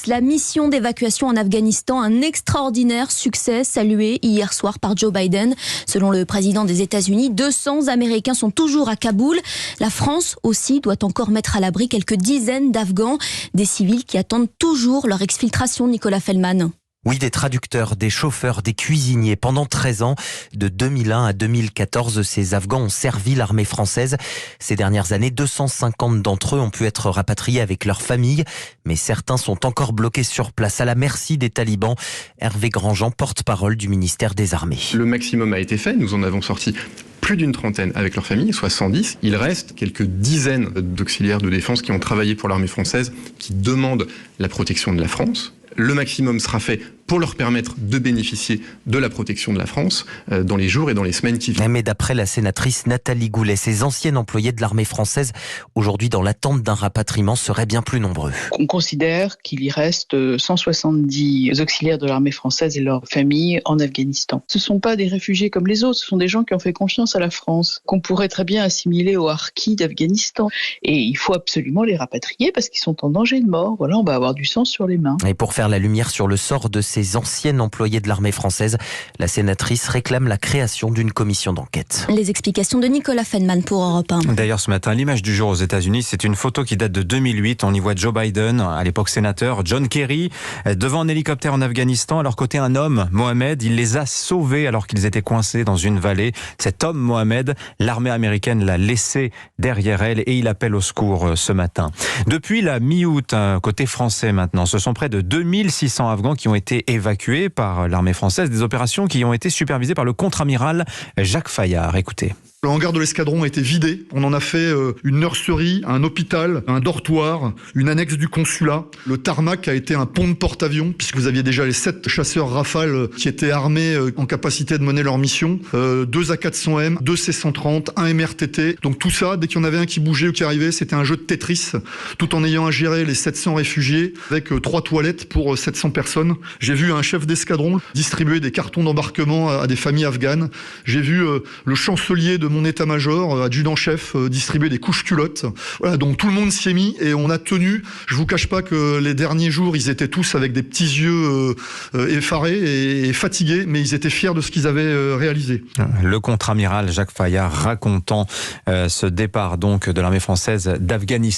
Plus, la mission d'évacuation en Afghanistan, un extraordinaire succès salué hier soir par Joe Biden. Selon le président des États-Unis, 200 Américains sont toujours à Kaboul. La France aussi doit encore mettre à l'abri quelques dizaines d'Afghans, des civils qui attendent toujours leur exfiltration, Nicolas Fellman. Oui, des traducteurs, des chauffeurs, des cuisiniers. Pendant 13 ans, de 2001 à 2014, ces Afghans ont servi l'armée française. Ces dernières années, 250 d'entre eux ont pu être rapatriés avec leurs familles. Mais certains sont encore bloqués sur place à la merci des talibans. Hervé Grandjean, porte-parole du ministère des Armées. Le maximum a été fait. Nous en avons sorti plus d'une trentaine avec leurs familles, soit 110. Il reste quelques dizaines d'auxiliaires de défense qui ont travaillé pour l'armée française, qui demandent la protection de la France. Le maximum sera fait pour leur permettre de bénéficier de la protection de la France dans les jours et dans les semaines qui viennent. Mais d'après la sénatrice Nathalie Goulet, ces anciens employés de l'armée française, aujourd'hui dans l'attente d'un rapatriement, seraient bien plus nombreux. On considère qu'il y reste 170 auxiliaires de l'armée française et leurs familles en Afghanistan. Ce ne sont pas des réfugiés comme les autres, ce sont des gens qui ont fait confiance à la France, qu'on pourrait très bien assimiler aux harkis d'Afghanistan. Et il faut absolument les rapatrier parce qu'ils sont en danger de mort. Voilà, on va avoir du sang sur les mains. Et pour faire la lumière sur le sort de ces anciens employés de l'armée française, la sénatrice réclame la création d'une commission d'enquête. Les explications de Nicolas Fellman pour Europe 1. D'ailleurs, ce matin, l'image du jour aux États-Unis, c'est une photo qui date de 2008. On y voit Joe Biden, à l'époque sénateur, John Kerry, devant un hélicoptère en Afghanistan. À leur côté, un homme, Mohamed. Il les a sauvés alors qu'ils étaient coincés dans une vallée. Cet homme, Mohamed, l'armée américaine l'a laissé derrière elle et il appelle au secours ce matin. Depuis la mi-août, côté français maintenant, ce sont près de 2600 Afghans qui ont été évacués par l'armée française, des opérations qui ont été supervisées par le contre-amiral Jacques Fayard. Écoutez. Le hangar de l'escadron a été vidé. On en a fait une nurserie, un hôpital, un dortoir, une annexe du consulat. Le tarmac a été un pont de porte-avions, puisque vous aviez déjà les 7 chasseurs Rafale qui étaient armés en capacité de mener leur mission. 2 A400M, 2 C130, un MRTT. Donc tout ça, dès qu'il y en avait un qui bougeait ou qui arrivait, c'était un jeu de Tetris, tout en ayant à gérer les 700 réfugiés avec 3 toilettes pour 700 personnes. J'ai vu un chef d'escadron distribuer des cartons d'embarquement à des familles afghanes. J'ai vu le chancelier de mon état-major, adjudant-chef, distribuer des couches culottes. Voilà, donc tout le monde s'y est mis et on a tenu. Je vous cache pas que les derniers jours, ils étaient tous avec des petits yeux effarés et fatigués, mais ils étaient fiers de ce qu'ils avaient réalisé. Le contre-amiral Jacques Fayard racontant ce départ donc de l'armée française d'Afghanistan.